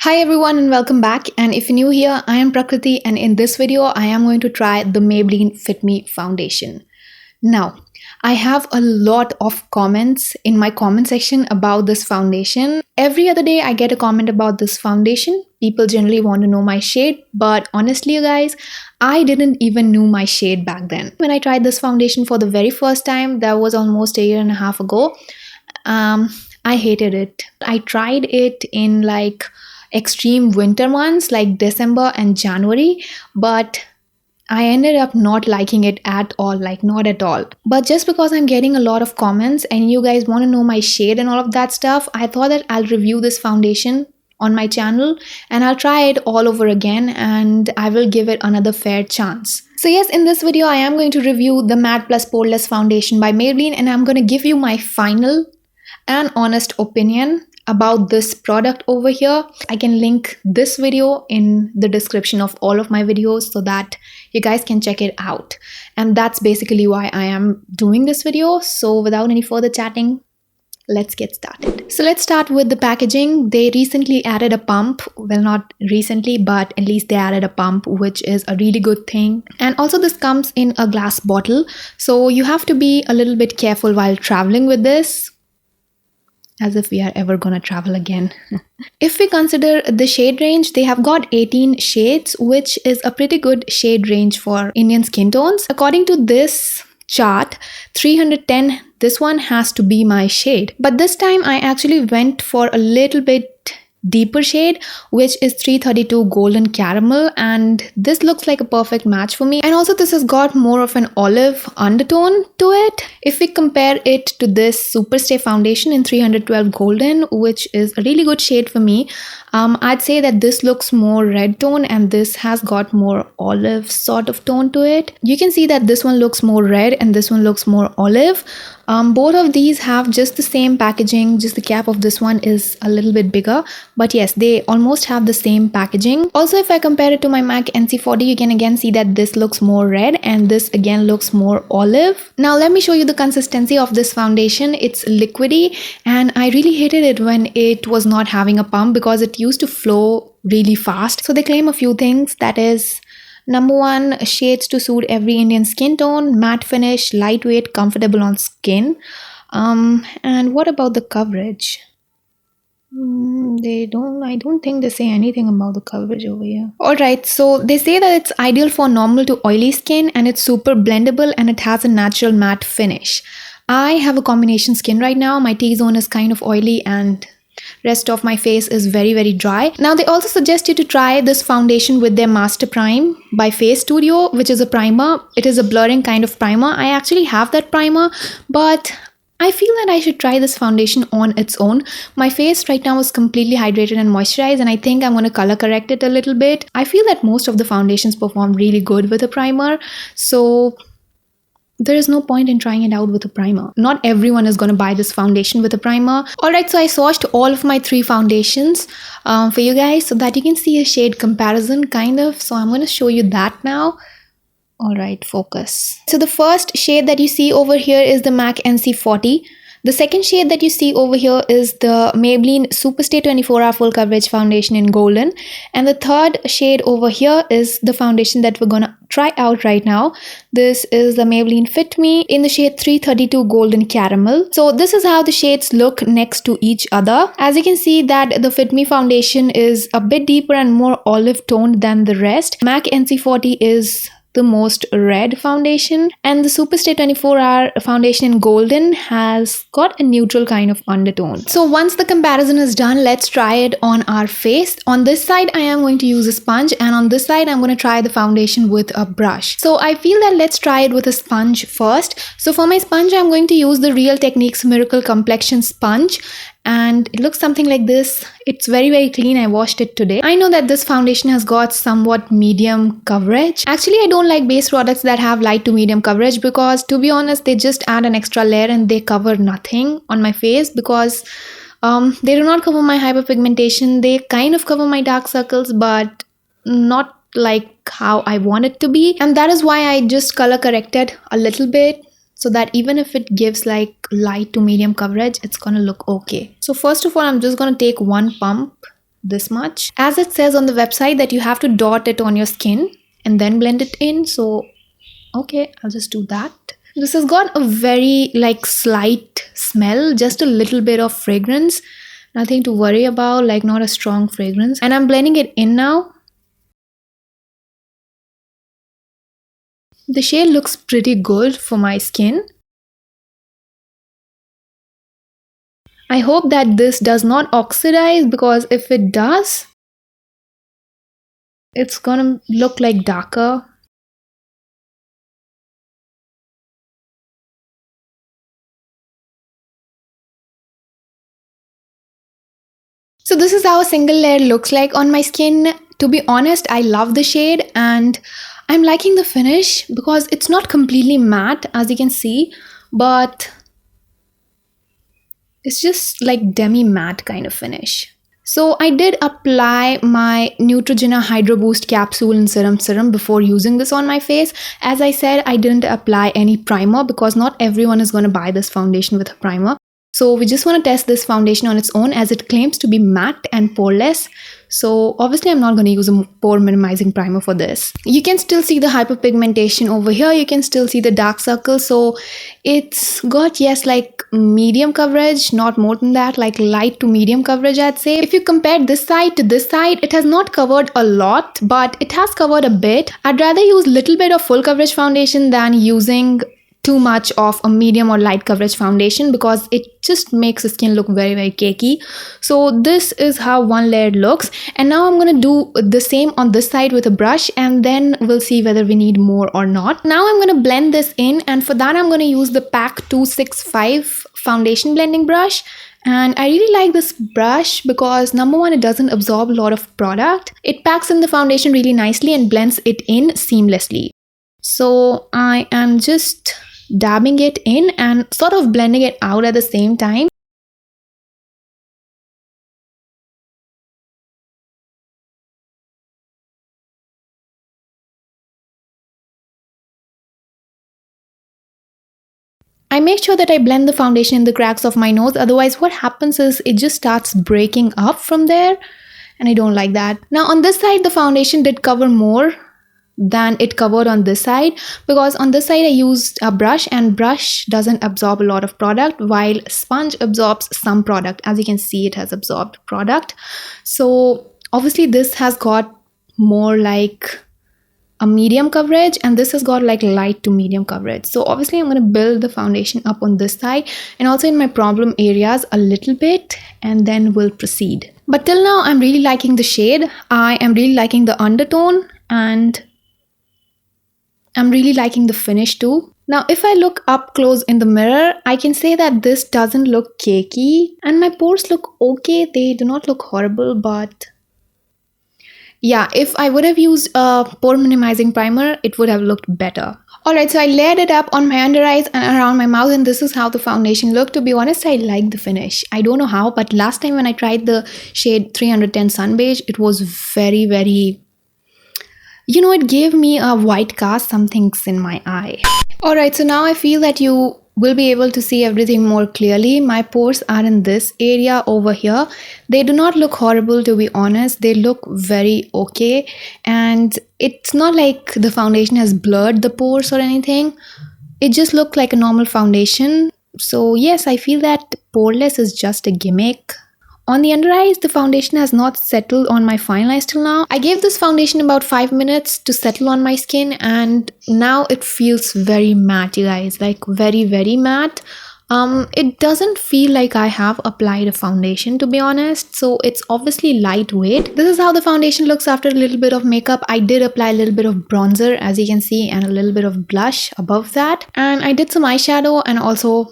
Hi everyone and welcome back, and if you're new here, I am Prakriti, and in this video I am going to try the Maybelline Fit Me foundation. Now, I have a lot of comments in my comment section about this foundation. Every other day I get a comment about this foundation. People generally want to know my shade, but honestly you guys, I didn't even know my shade back then. When I tried this foundation for the very first time, that was almost a year and a half ago. I hated it. I tried it in extreme winter months like December and January, but I ended up not liking it at all, like not at all. But just because I'm getting a lot of comments and you guys want to know my shade and all of that stuff, I thought that I'll review this foundation on my channel and I'll try it all over again and I will give it another fair chance. So yes, in this video I am going to review the Matte+Poreless foundation by Maybelline, and I'm going to give you my final and honest opinion about this product over here. I can link this video in the description of all of my videos so that you guys can check it out. And that's basically why I am doing this video. So without any further chatting, let's get started. So let's start with the packaging. They recently added a pump. Well, not recently, but at least they added a pump, which is a really good thing. And also this comes in a glass bottle. So you have to be a little bit careful while traveling with this. As if we are ever gonna travel again. If we consider the shade range, they have got 18 shades, which is a pretty good shade range for Indian skin tones. According to this chart, 310, this one has to be my shade. But this time I actually went for a little bit deeper shade, which is 332 golden caramel, and this looks like a perfect match for me. And also this has got more of an olive undertone to it. If we compare it to this Superstay foundation in 312 golden, which is a really good shade for me, I'd say that this looks more red tone and this has got more olive sort of tone to it. You can see that this one looks more red and this one looks more olive. Both of these have just the same packaging, just the cap of this one is a little bit bigger, but yes, they almost have the same packaging. Also, if I compare it to my MAC NC40, you can again see that this looks more red and this again looks more olive. Now let me show you the consistency of this foundation. It's liquidy and I really hated it when it was not having a pump because it used to flow really fast. So they claim a few things, that is, number one, shades to suit every Indian skin tone, matte finish, lightweight, comfortable on skin. And what about the coverage? I don't think they say anything about the coverage over here. Alright, so they say that it's ideal for normal to oily skin and it's super blendable and it has a natural matte finish. I have a combination skin right now. My T-zone is kind of oily and rest of my face is very dry. Now they also suggest you to try this foundation with their Master Prime by Face Studio, which is a primer. It is a blurring kind of primer. I actually have that primer, but I feel that I should try this foundation on its own. My face right now is completely hydrated and moisturized, and I think I'm going to color correct it a little bit. I feel that most of the foundations perform really good with a primer, so there is no point in trying it out with a primer. Not everyone is going to buy this foundation with a primer. Alright, so I swatched all of my 3 foundations for you guys so that you can see a shade comparison kind of. So I'm going to show you that now. Alright, focus. So the first shade that you see over here is the MAC NC40. The second shade that you see over here is the Maybelline Superstay 24-Hour Full Coverage Foundation in Golden. And the third shade over here is the foundation that we're gonna try out right now. This is the Maybelline Fit Me in the shade 332 Golden Caramel. So this is how the shades look next to each other. As you can see that the Fit Me foundation is a bit deeper and more olive toned than the rest. MAC NC40 is the most red foundation, and the Superstay 24-Hour foundation in Golden has got a neutral kind of undertone. So once the comparison is done, let's try it on our face. On this side I am going to use a sponge, and on this side I'm going to try the foundation with a brush. So I feel that let's try it with a sponge first. So for my sponge I'm going to use the Real Techniques Miracle Complexion Sponge, and it looks something like this. It's very clean. I washed it today. I know that this foundation has got somewhat medium coverage. Actually, I don't like base products that have light to medium coverage because, to be honest, they just add an extra layer and they cover nothing on my face because they do not cover my hyperpigmentation. They kind of cover my dark circles, but not like how I want it to be. And that is why I just color corrected a little bit, so that even if it gives like light to medium coverage, it's gonna look okay. So first of all, I'm just gonna take one pump this much, as it says on the website that you have to dot it on your skin and then blend it in. So okay, I'll just do that. This has got a very like slight smell, just a little bit of fragrance, nothing to worry about, like not a strong fragrance. And I'm blending it in now. The shade looks pretty good for my skin. I hope that this does not oxidize, because if it does, it's gonna look like darker. So this is how a single layer looks like on my skin. To be honest, I love the shade and I'm liking the finish because it's not completely matte, as you can see, but it's just like demi matte kind of finish. So I did apply my Neutrogena Hydro Boost capsule and serum before using this on my face. As I said, I didn't apply any primer because not everyone is going to buy this foundation with a primer. So we just want to test this foundation on its own, as it claims to be matte and poreless. So obviously I'm not going to use a pore minimizing primer for this. You can still see the hyperpigmentation over here. You can still see the dark circles. So it's got, yes, like medium coverage, not more than that, like light to medium coverage, I'd say. If you compare this side to this side, it has not covered a lot, but it has covered a bit. I'd rather use little bit of full coverage foundation than using too much of a medium or light coverage foundation, because it just makes the skin look very, very cakey. So this is how one layer looks, and now I'm going to do the same on this side with a brush, and then we'll see whether we need more or not. Now I'm going to blend this in, and for that I'm going to use the PAC 265 foundation blending brush. And I really like this brush because number one, it doesn't absorb a lot of product. It packs in the foundation really nicely and blends it in seamlessly. So I am just dabbing it in and sort of blending it out at the same time. I make sure that I blend the foundation in the cracks of my nose, otherwise what happens is it just starts breaking up from there, and I don't like that. Now on this side, the foundation did cover more than it covered on this side, because on this side I used a brush, and brush doesn't absorb a lot of product while sponge absorbs some product. As you can see, it has absorbed product. So obviously this has got more like a medium coverage, and this has got like light to medium coverage. So obviously I'm going to build the foundation up on this side and also in my problem areas a little bit, and then we'll proceed. But till now I'm really liking the shade. I am really liking the undertone, and I'm really liking the finish too. Now if I look up close in the mirror, I can say that this doesn't look cakey, and my pores look okay. They do not look horrible, but yeah, if I would have used a pore minimizing primer, it would have looked better. Alright, so I layered it up on my under eyes and around my mouth, and this is how the foundation looked. To be honest, I like the finish. I don't know how, but last time when I tried the shade 310 Sun Beige, it was very, very, it gave me a white cast, something's in my eye. Alright, so now I feel that you will be able to see everything more clearly. My pores are in this area over here. They do not look horrible, to be honest. They look very okay, and it's not like the foundation has blurred the pores or anything. It just looked like a normal foundation. So yes, I feel that poreless is just a gimmick. On the under eyes, the foundation has not settled on my fine lines till now. I gave this foundation about 5 minutes to settle on my skin, and now it feels very matte, you guys, like very, very matte. It doesn't feel like I have applied a foundation, to be honest. So it's obviously lightweight. This is how the foundation looks after a little bit of makeup. I did apply a little bit of bronzer, as you can see, and a little bit of blush above that. And I did some eyeshadow and also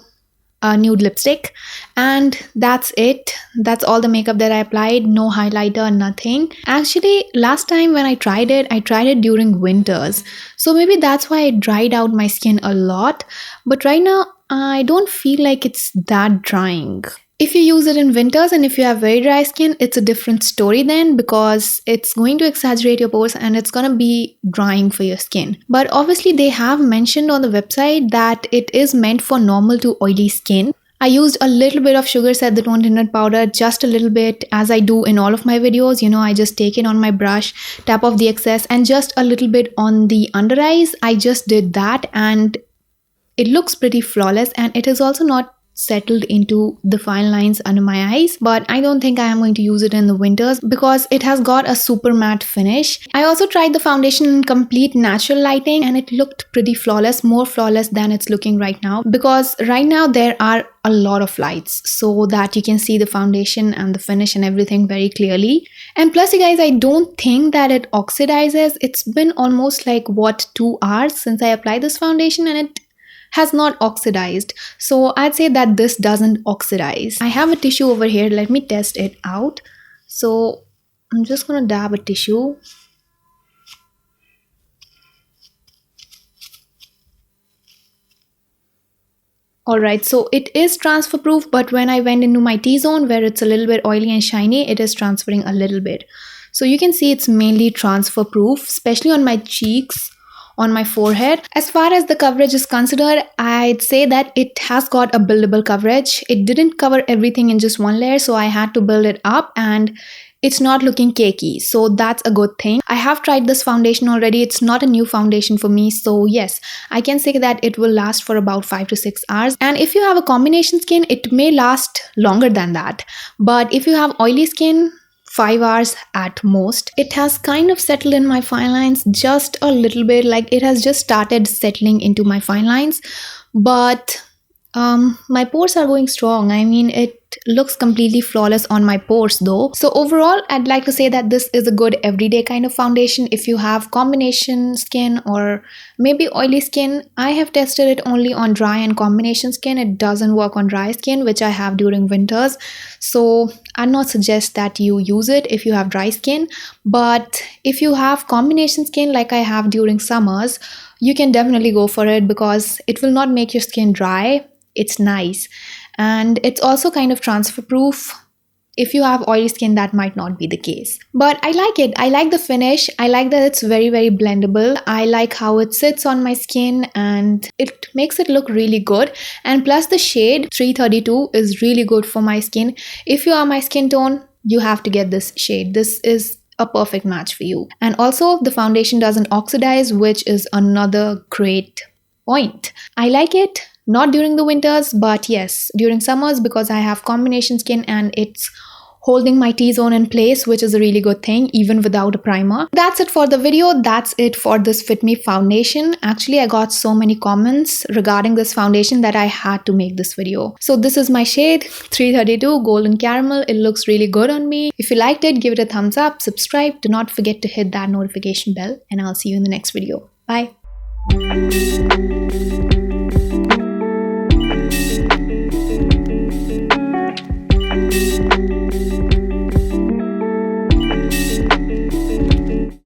a nude lipstick, and that's it. That's all the makeup that I applied. No highlighter, nothing. Actually, last time when I tried it during winters, so maybe that's why it dried out my skin a lot. But right now I don't feel like it's that drying. If you use it in winters and if you have very dry skin, it's a different story then, because it's going to exaggerate your pores and it's going to be drying for your skin. But obviously they have mentioned on the website that it is meant for normal to oily skin. I used a little bit of sugar set the tone tinted powder, just a little bit, as I do in all of my videos. I just take it on my brush, tap off the excess, and just a little bit on the under eyes. I just did that, and it looks pretty flawless, and it is also not settled into the fine lines under my eyes, but I don't think I am going to use it in the winters because it has got a super matte finish. I also tried the foundation in complete natural lighting, and it looked pretty flawless, more flawless than it's looking right now, because right now there are a lot of lights so that you can see the foundation and the finish and everything very clearly. And plus, you guys, I don't think that it oxidizes. It's been almost like 2 hours since I applied this foundation, and it has not oxidized. So I'd say that this doesn't oxidize. I have a tissue over here. Let me test it out. So I'm just gonna dab a tissue. Alright, so it is transfer proof, but when I went into my T-zone where it's a little bit oily and shiny, it is transferring a little bit. So you can see it's mainly transfer proof, especially on my cheeks, on my forehead. As far as the coverage is considered, I'd say that it has got a buildable coverage. It didn't cover everything in just one layer, so I had to build it up, and it's not looking cakey, so that's a good thing. I have tried this foundation already. It's not a new foundation for me, so yes, I can say that it will last for about 5 to 6 hours. And if you have a combination skin, it may last longer than that. But if you have oily skin, 5 hours at most. It has kind of settled in my fine lines just a little bit, like it has just started settling into my fine lines, but my pores are going strong. I mean, it looks completely flawless on my pores though. So overall, I'd like to say that this is a good everyday kind of foundation if you have combination skin or maybe oily skin. I have tested it only on dry and combination skin. It doesn't work on dry skin, which I have during winters. So I'd not suggest that you use it if you have dry skin. But if you have combination skin like I have during summers, you can definitely go for it because it will not make your skin dry. It's nice, and it's also kind of transfer proof. If you have oily skin, that might not be the case, but I like it. I like the finish. I like that it's very, very blendable. I like how it sits on my skin, and it makes it look really good. And plus, the shade 332 is really good for my skin. If you are my skin tone, you have to get this shade. This is a perfect match for you. And also, the foundation doesn't oxidize, which is another great point. I like it. Not during the winters, but yes, during summers, because I have combination skin and it's holding my T-zone in place, which is a really good thing, even without a primer. That's it for the video. That's it for this Fit Me foundation. Actually, I got so many comments regarding this foundation that I had to make this video. So this is my shade, 332 Golden Caramel. It looks really good on me. If you liked it, give it a thumbs up, subscribe. Do not forget to hit that notification bell, and I'll see you in the next video. Bye.